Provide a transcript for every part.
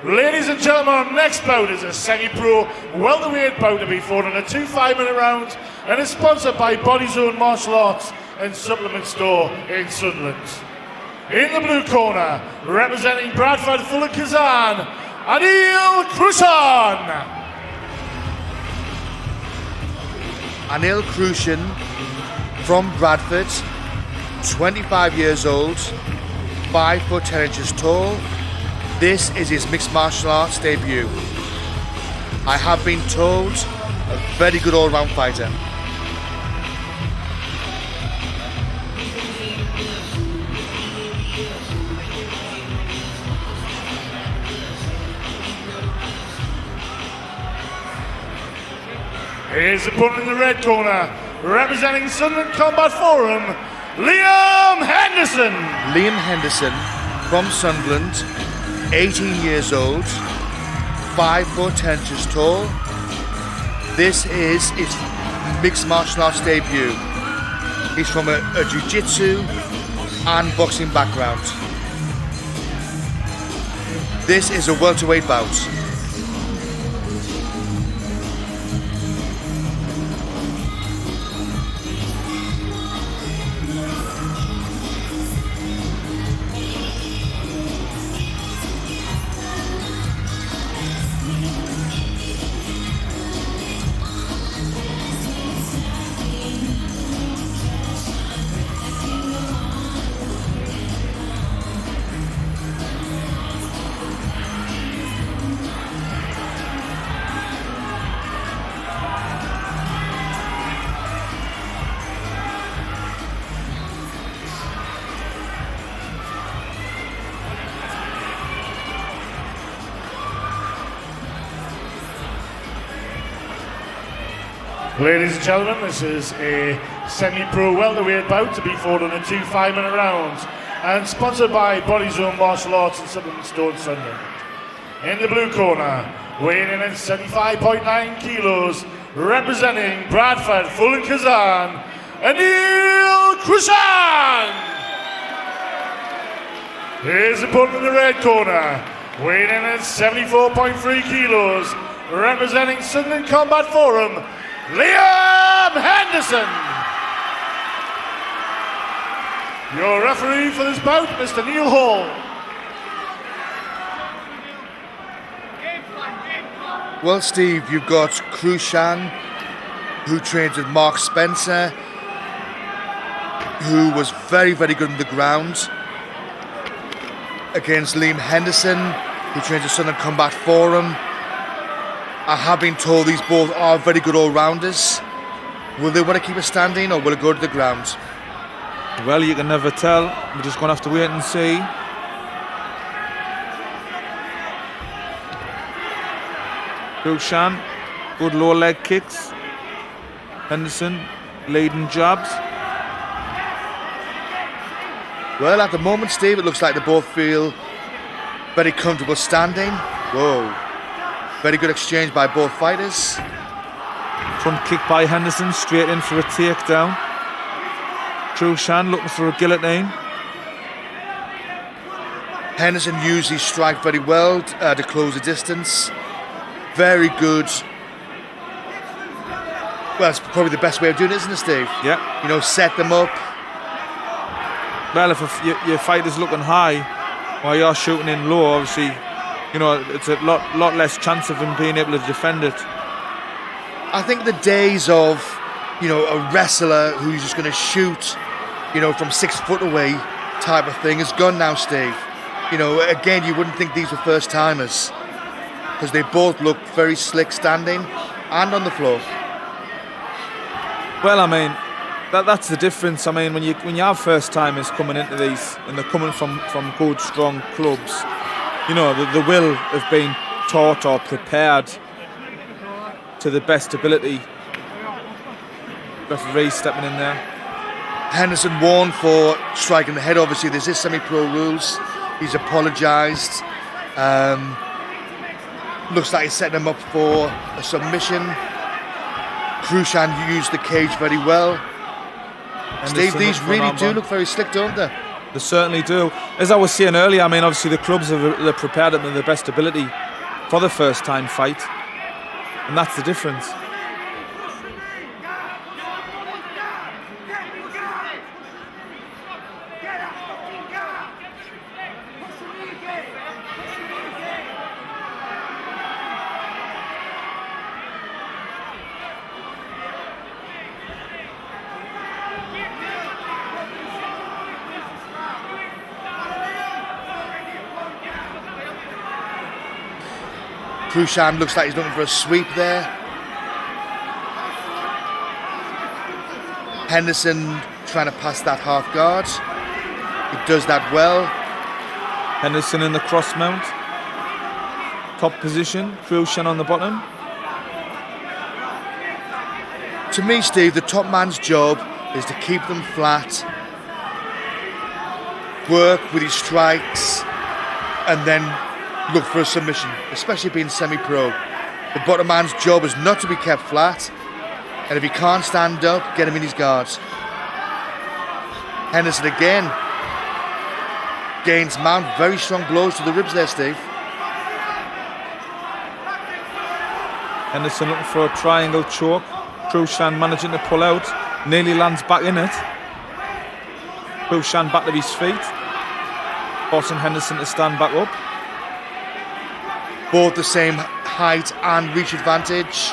Ladies and gentlemen, our next bout is a semi-pro welterweight bout to be fought in a 2 5-minute rounds and is sponsored by Body Zone Martial Arts and Supplement Store in Sunderland. In the blue corner, representing Bradford, Full of Kazan, Anil Krushan. Anil Krushan from Bradford, 25 years old, 5 foot 10 inches tall. This is his mixed martial arts debut. I have been told a very good all-round fighter. Here's the opponent in the red corner, representing Sunderland Combat Forum, Liam Henderson. Liam Henderson from Sunderland, 18 years old, 5 foot 10 inches tall. This is his mixed martial arts debut. He's from a jiu-jitsu and boxing background. This is a welterweight bout. Ladies and gentlemen, this is a semi-pro welterweight bout to be fought in a 2 5-minute rounds and sponsored by Body Zone Martial Arts and Supplement Store in Sunderland. In the blue corner, weighing in at 75.9 kilos, representing Bradford, Full and Kazan, Anil Krushan. Here's the opponent in the red corner, weighing in at 74.3 kilos, representing Sunderland Combat Forum, Liam Henderson. Your referee for this bout, Mr. Neil Hall. Well, Steve, you've got Krushan, who trains with Mark Spencer, who was very, very good on the ground, against Liam Henderson, who trains with Southern Combat Forum. I have been told these both are very good all-rounders. Will they want to keep it standing or will it go to the ground? Well, you can never tell. We're just going to have to wait and see. Krushan, good low leg kicks. Henderson, leading jabs. Well, at the moment, Steve, it looks like they both feel very comfortable standing. Whoa. Very good exchange by both fighters. Front kick by Henderson, straight in for a takedown. Krushan looking for a guillotine. Henderson usually strike very well to close the distance. Very good. Well, it's probably the best way of doing it, isn't it, Steve? Yeah. You know, set them up. Well, if your fighter's looking high while you're shooting in low, obviously, you know, it's a lot less chance of him being able to defend it. I think the days of, you know, a wrestler who's just going to shoot, you know, from 6 foot away type of thing is gone now, Steve. You know, again, you wouldn't think these were first timers because they both look very slick standing and on the floor. Well, I mean, that's the difference. I mean, when you have first timers coming into these and they're coming from good, strong clubs, you know, they will have been taught or prepared to the best ability. Referee stepping in there. Henderson warned for striking the head. Obviously, there's his semi-pro rules. He's apologised. Looks like he's setting him up for a submission. Krushan used the cage very well. Henderson Steve, these really do look very slick, don't they? They certainly do. As I was saying earlier, I mean, obviously the clubs they're prepared at their best ability for the first time fight, and that's the difference. Krushan looks like he's looking for a sweep there. Henderson trying to pass that half guard. He does that well. Henderson in the cross mount. Top position, Krushan on the bottom. To me, Steve, the top man's job is to keep them flat, work with his strikes, and then look for a submission, especially being semi-pro. The bottom man's job is not to be kept flat, and if he can't stand up, get him in his guards. Henderson again gains mount, very strong blows to the ribs there, Steve. Henderson looking for a triangle choke. Krushan managing to pull out, nearly lands back in it. Krushan back to his feet, forcing Henderson to stand back up. Both the same height and reach advantage.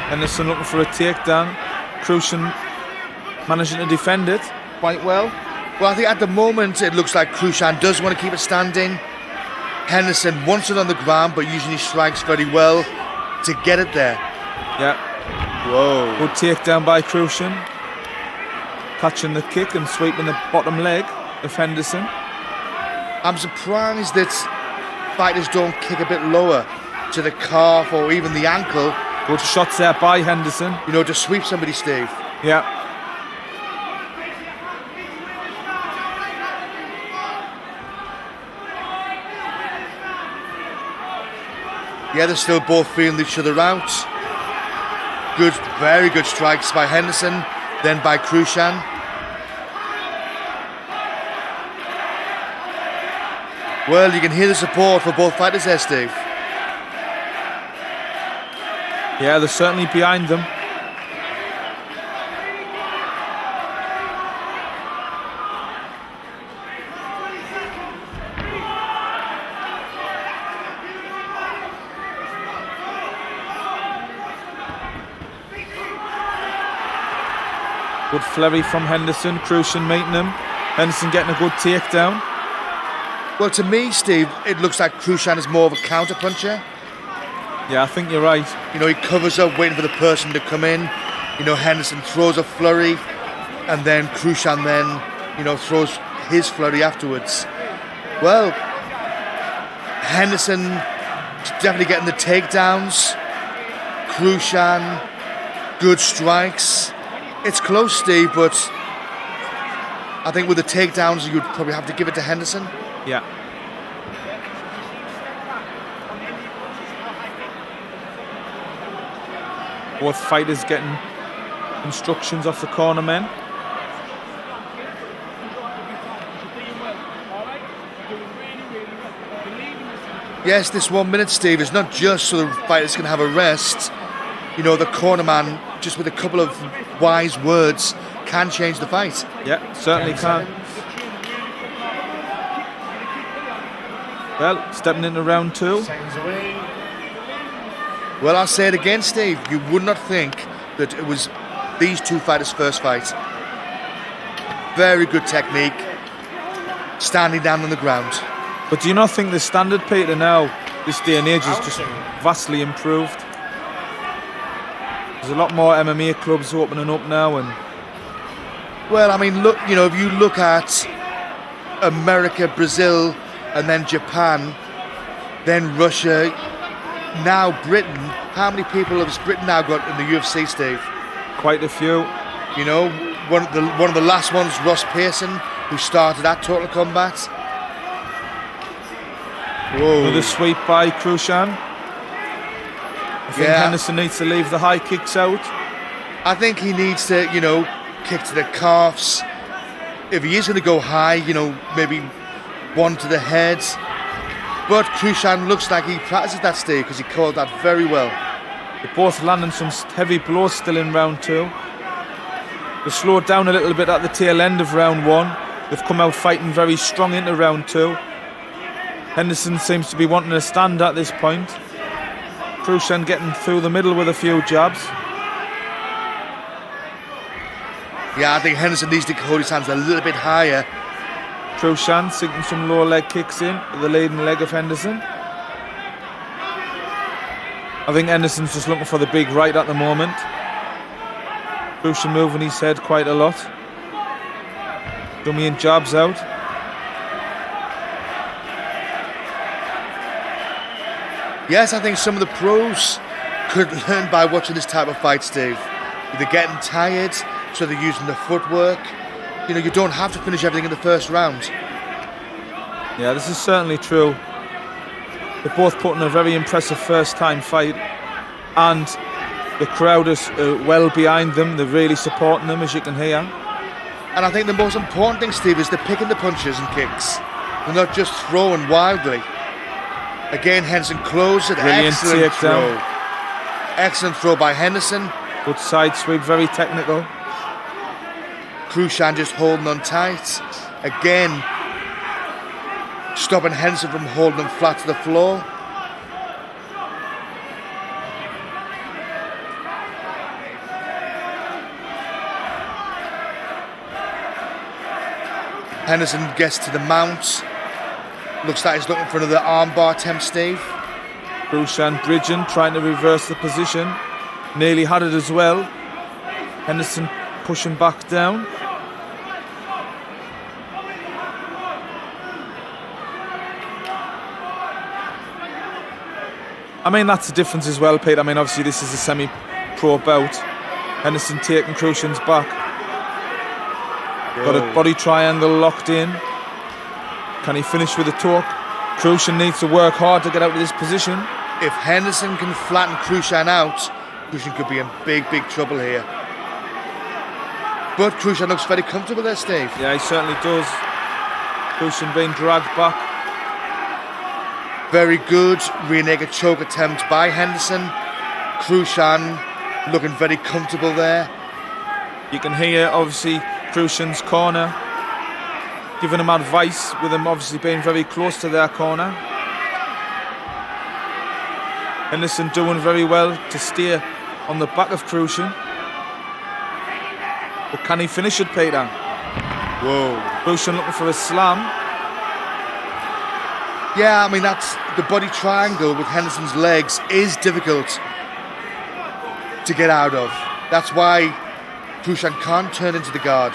Henderson looking for a takedown. Krushan managing to defend it quite well. Well, I think at the moment it looks like Krushan does want to keep it standing. Henderson wants it on the ground, but using his strikes very well to get it there. Yeah. Whoa. Good takedown by Krushan. Catching the kick and sweeping the bottom leg of Henderson. I'm surprised that fighters don't kick a bit lower to the calf or even the ankle. Good shots there by Henderson. You know, to sweep somebody, Steve. Yeah. Yeah, they're still both feeling each other out. Good, very good strikes by Henderson, then by Krushan. Well, you can hear the support for both fighters there, Steve. Yeah, they're certainly behind them. Good flurry from Henderson. Krushan meeting him. Henderson getting a good takedown. Well, to me, Steve, it looks like Krushan is more of a counter-puncher. Yeah, I think you're right. You know, he covers up, waiting for the person to come in. You know, Henderson throws a flurry, and then Krushan then, you know, throws his flurry afterwards. Well, Henderson definitely getting the takedowns. Krushan, good strikes. It's close, Steve, but I think with the takedowns, you'd probably have to give it to Henderson. Yeah. Both fighters getting instructions off the corner men. Yes, this 1 minute, Steve, is not just so the fighters can have a rest. You know, the corner man, just with a couple of wise words, can change the fight. Yeah, certainly can. Well, stepping into round two. Well, I'll say it again, Steve. You would not think that it was these two fighters' first fight. Very good technique, standing down on the ground. But do you not think the standard, Peter, now, this day and age, has just vastly improved? There's a lot more MMA clubs opening up now, and well, I mean, look, you know, if you look at America, Brazil, and then Japan, then Russia, now Britain. How many people has Britain now got in the UFC, Steve? Quite a few. You know, one of the last ones, Ross Pearson, who started at Total Combat. Whoa. Another sweep by Krushan. I think Henderson needs to leave the high kicks out. I think he needs to, kick to the calves. If he is going to go high, maybe one to the head. But Krushan looks like he practices that, Steve, because he called that very well. They're both landing some heavy blows still in round 2. They slowed down a little bit at the tail end of round 1. They've come out fighting very strong into round 2. Henderson seems to be wanting to stand at this point. Krushan getting through the middle with a few jabs. Yeah, I think Henderson needs to hold his hands a little bit higher. Krushan sinking some lower leg kicks in with the leading leg of Henderson. I think Henderson's just looking for the big right at the moment. Krushan moving his head quite a lot. Dummying jabs out. Yes, I think some of the pros could learn by watching this type of fight, Steve. They're getting tired, so they're using the footwork. You don't have to finish everything in the first round. Yeah, this is certainly true. They're both putting a very impressive first-time fight, and the crowd is well behind them. They're really supporting them, as you can hear. And I think the most important thing, Steve, is they're picking the punches and kicks. They're not just throwing wildly. Again, Henderson closed it. Brilliant Excellent throw. takedown. Excellent throw by Henderson. Good side sweep, very technical. Krushan just holding on tight. Again, stopping Henderson from holding him flat to the floor. Henderson gets to the mount. Looks like he's looking for another armbar attempt, Steve. Krushan bridging, trying to reverse the position. Nearly had it as well. Henderson pushing back down. I mean, that's the difference as well, Pete. I mean, obviously this is a semi-pro bout. Henderson taking Krushan's back. Got a body triangle locked in. Can he finish with a torque? Krushan needs to work hard to get out of this position. If Henderson can flatten Krushan out, Krushan could be in big, big trouble here. But Krushan looks very comfortable there, Steve. Yeah, he certainly does. Krushan being dragged back. Very good rear naked choke attempt by Henderson. Krushan looking very comfortable there. You can hear, obviously, Krushan's corner giving him advice, with him obviously being very close to their corner. Henderson doing very well to stay on the back of Krushan. But can he finish it, Peter? Whoa. Krushan looking for a slam. Yeah, I mean, that's the body triangle with Henderson's legs is difficult to get out of. That's why Krushan can't turn into the guard.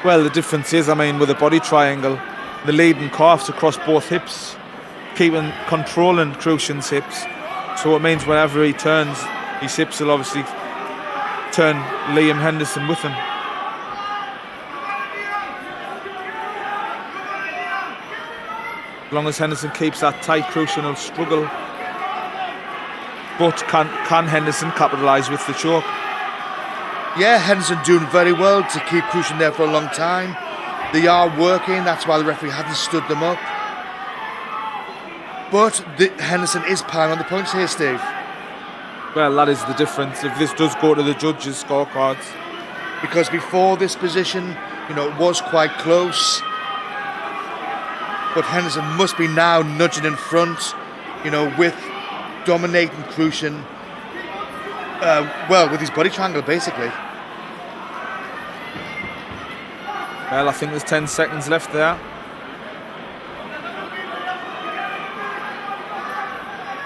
Well, the difference is, I mean, with a body triangle, the leading calves across both hips, controlling Krushan's hips. So it means whenever he turns, his hips will obviously turn Liam Henderson with him. As long as Henderson keeps that tight, Krushan will struggle. But can Henderson capitalise with the choke? Yeah, Henderson doing very well to keep Krushan there for a long time. They are working, that's why the referee hasn't stood them up. But Henderson is piling on the points here, Steve. Well, that is the difference. If this does go to the judges' scorecards. Because before this position, it was quite close. But Henderson must be now nudging in front, with dominating Krushan. With his body triangle, basically. Well, I think there's 10 seconds left there.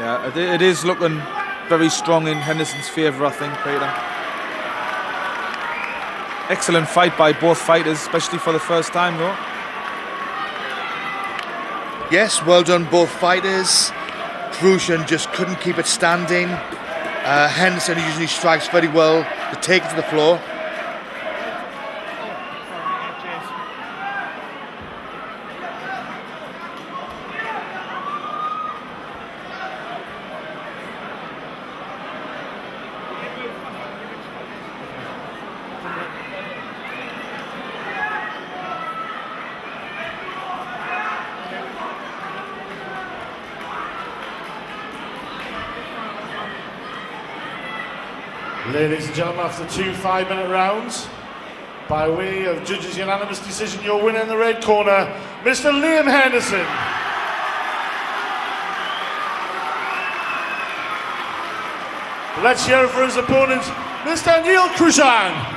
Yeah, it is looking very strong in Henderson's favour, I think, Peter. Excellent fight by both fighters, especially for the first time, though. Yes, well done, both fighters. Krushan just couldn't keep it standing. Henderson usually strikes very well to take it to the floor. Ladies and gentlemen, after 2 5-minute rounds, by way of judges' unanimous decision, your winner in the red corner, Mr. Liam Henderson. Let's hear it for his opponent, Mr. Anil Krushan.